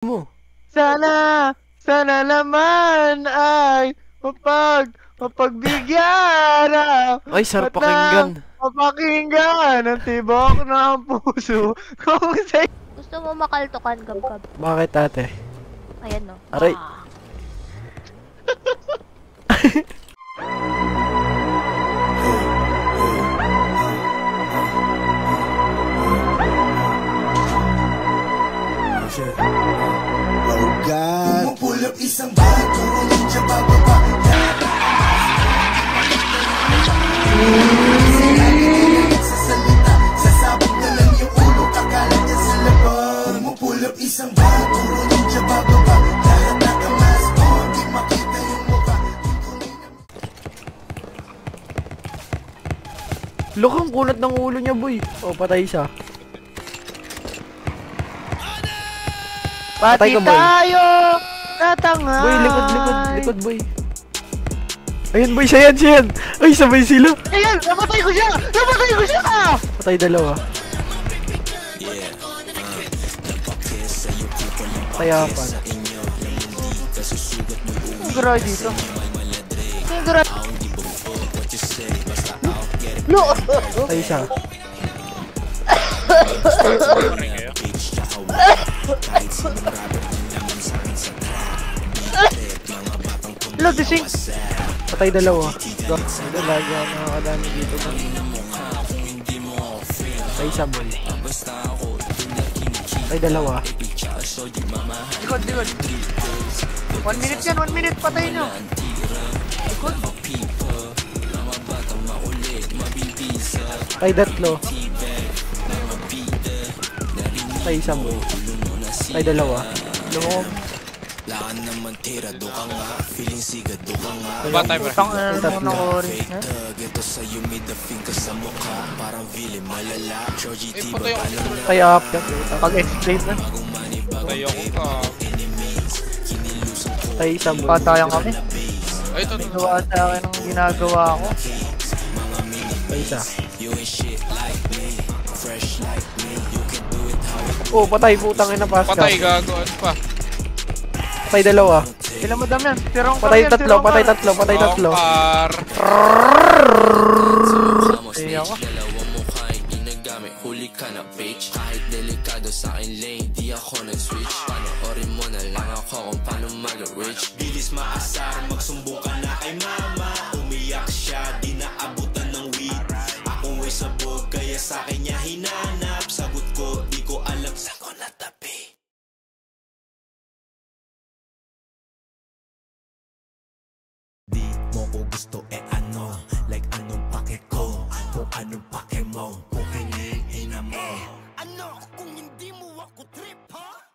mo. Sana naman ay mapagbigyan Ay, sarap pakinggan. mapakinggan ang tibok ng puso kung sa... Gusto mo makaltokan, Gab-Gab? Bakit, ate? Ayan, no. Aray. Oh God, pumupulap isang bago, ninja bababa. Sasalita, sasabog na lang yung ulo, akala niya sa labas. Pumupulap isang bago, ninja bababa. Lahat nakamas mo, di makita yung mukha. Look, ang kunat ng ulo niya, boy. Oh, patay siya. Pati ka, boy. tayo tatanga. Boy, likod, boy. Ayun, boy, siya yan. Ay, sabay sila. Ayan, napatay ko siya! Patay dalawa. Tayapan. Ang garage dito. Ang garage. No! Patay siya. Look, the sink. Patay dalawa. Lagi ako nakakadami dito. Patay siya, boy. Patay dalawa. Likod. 1 minute yan, 1 minute. Patay nyo. Likod. Patay tatlo. Patay siya, boy. Patay dalawa. Lumog. Laan naman tira, do ka nga. Feeling siga, do ka nga. Ba tayo, bro? Tang mo na orange. Ganto sa'yo, may the finger sa mukha. Parang villain, malala. Georgie T, patay ako. Patay up. Pag-explain na. Patay ako ka. Patay siya, boy. Patayan kami. Ay, ito. Gawa sa akin ang ginagawa ko. Patay siya. Oh, patay. Putang ina, Pascal. Patay, gago. Ano pa? Patay dalawa. Sila mo dam yan. Patay tatlo. Patay tatlo. Par. Patay ako. Huli ka na page. Kahit delikado sa akin lane, di ako nag-switch. Panoorin mo na lang ako kung paano mag-rich. Bilis maasar, magsumbong ka na kay mama. Umiyak siya, di naabutan ng weed. Ako ay sabog, kaya sa akin niya hinanap. Sagot ko, di ko alam saan ko natabi. Di mo ko gusto ano, like anong pake ko, kung anong pake mo, kung hingin ina mo. Ano kung hindi mo ako trip ha?